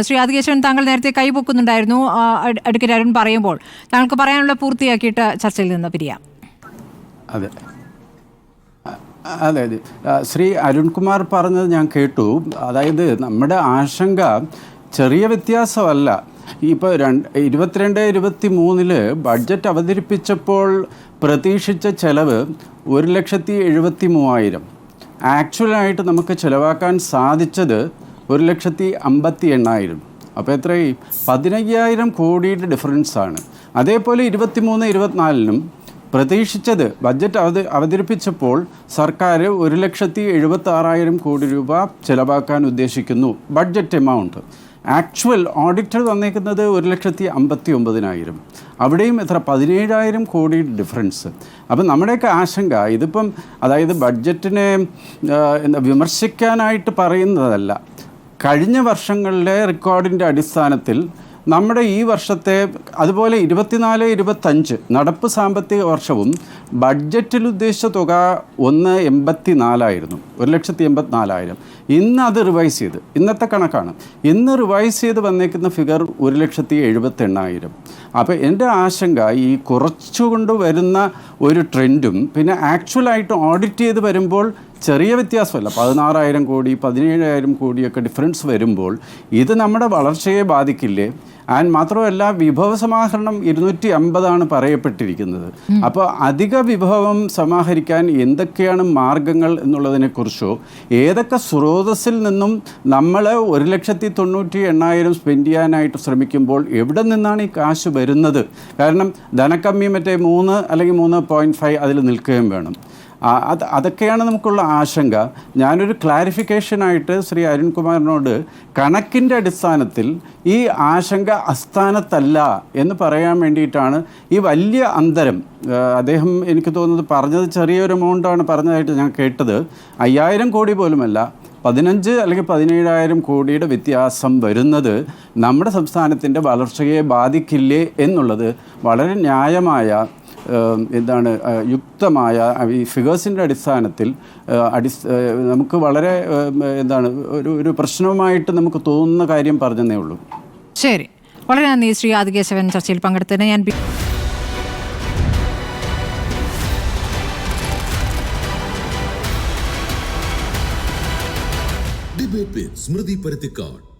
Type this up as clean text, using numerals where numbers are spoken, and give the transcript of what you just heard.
ശ്രീ ആദികേശവൻ, താങ്കൾ നേരത്തെ കൈപൊക്കുന്നുണ്ടായിരുന്നു അഡ്വക്കേറ്റ് അരുൺ പറയുമ്പോൾ. താങ്കൾക്ക് പറയാനുള്ള പൂർത്തിയാക്കിയിട്ട് ചർച്ചയിൽ നിന്ന് പിരിയാം. അതെ അതെ അതെ ശ്രീ അരുൺകുമാർ പറഞ്ഞത് ഞാൻ കേട്ടു. അതായത് നമ്മുടെ ആശങ്ക ചെറിയ വ്യത്യാസമല്ല. ഇപ്പോൾ 22-23 ബഡ്ജറ്റ് അവതരിപ്പിച്ചപ്പോൾ പ്രതീക്ഷിച്ച ചെലവ് 1,73,000. ആക്ച്വലായിട്ട് നമുക്ക് ചിലവാക്കാൻ സാധിച്ചത് 1,58,000. അപ്പോൾ എത്രയും 15,000 കോടിയുടെ ഡിഫറൻസാണ്. അതേപോലെ 23-24 പ്രതീക്ഷിച്ചത് ബഡ്ജറ്റ് അവതരിപ്പിച്ചപ്പോൾ സർക്കാർ 1,76,000 കോടി രൂപ ചിലവാക്കാൻ ഉദ്ദേശിക്കുന്നു ബഡ്ജറ്റ് എമൗണ്ട്. ആക്ച്വൽ ഓഡിറ്റർ തന്നേക്കുന്നത് 1,59,000. അവിടെയും എത്ര 17,000 കോടി ഡിഫറൻസ്. അപ്പം നമ്മുടെയൊക്കെ ആശങ്ക ഇതിപ്പം അതായത് ബഡ്ജറ്റിനെ വിമർശിക്കാനായിട്ട് പറയുന്നതല്ല. കഴിഞ്ഞ വർഷങ്ങളിലെ റെക്കോർഡിൻ്റെ അടിസ്ഥാനത്തിൽ നമ്മുടെ ഈ വർഷത്തെ അതുപോലെ 24-25 നടപ്പ് സാമ്പത്തിക വർഷവും ബഡ്ജറ്റിൽ ഉദ്ദേശിച്ച തുക 1,84,000, 1,84,000. ഇന്ന് അത് റിവൈസ് ചെയ്ത്, ഇന്നത്തെ കണക്കാണ്, ഇന്ന് റിവൈസ് ചെയ്ത് വന്നേക്കുന്ന ഫിഗർ 1,78,000. അപ്പോൾ എൻ്റെ ആശങ്ക ഈ കുറച്ചുകൊണ്ട് വരുന്ന ഒരു ട്രെൻഡും പിന്നെ ആക്ച്വലായിട്ട് ഓഡിറ്റ് ചെയ്ത് വരുമ്പോൾ ചെറിയ വ്യത്യാസമല്ല, 16,000 കോടി 17,000 കോടിയൊക്കെ ഡിഫറൻസ് വരുമ്പോൾ ഇത് നമ്മുടെ വളർച്ചയെ ബാധിക്കില്ലേ? ആൻഡ് മാത്രമല്ല വിഭവ സമാഹരണം 250 പറയപ്പെട്ടിരിക്കുന്നത്. അപ്പോൾ അധിക വിഭവം സമാഹരിക്കാൻ എന്തൊക്കെയാണ് മാർഗങ്ങൾ എന്നുള്ളതിനെക്കുറിച്ചോ ഏതൊക്കെ സ്രോതസ്സിൽ നിന്നും നമ്മൾ 1,98,000 സ്പെൻഡ് ചെയ്യാനായിട്ട് ശ്രമിക്കുമ്പോൾ എവിടെ നിന്നാണ് ഈ കാശ് വരുന്നത്? കാരണം ധനക്കമ്മി മറ്റേ 3 അല്ലെങ്കിൽ 3.5 അതിൽ നിൽക്കുകയും വേണം. അതൊക്കെയാണ് നമുക്കുള്ള ആശങ്ക. ഞാനൊരു ക്ലാരിഫിക്കേഷനായിട്ട് ശ്രീ അരുൺകുമാറിനോട് കണക്കിൻ്റെ അടിസ്ഥാനത്തിൽ ഈ ആശങ്ക അസ്ഥാനത്തല്ല എന്ന് പറയാൻ വേണ്ടിയിട്ടാണ് ഈ വലിയ അന്തരം. അദ്ദേഹം എനിക്ക് തോന്നുന്നത് പറഞ്ഞത് ചെറിയൊരു എമൗണ്ടാണ് പറഞ്ഞതായിട്ട് ഞാൻ കേട്ടത്. 5,000 കോടി പോലുമല്ല, 15 അല്ലെങ്കിൽ 17,000 കോടിയുടെ വ്യത്യാസം വരുന്നത് നമ്മുടെ സംസ്ഥാനത്തിൻ്റെ വളർച്ചയെ ബാധിക്കില്ലേ എന്നുള്ളത് വളരെ ന്യായമായ യുക്തമായ ഈ ഫിഗേഴ്സിൻ്റെ അടിസ്ഥാനത്തിൽ നമുക്ക് വളരെ ഒരു പ്രശ്നവുമായിട്ട് നമുക്ക് തോന്നുന്ന കാര്യം പറഞ്ഞതേ ഉള്ളൂ. ശരി, വളരെ നന്ദി ശ്രീ ആദികേശവൻ ചർച്ചയിൽ പങ്കെടുത്തതിന്. ഞാൻ ഡിബേറ്റ് വിത്ത് സ്മൃതി പരുത്തിക്കാട്.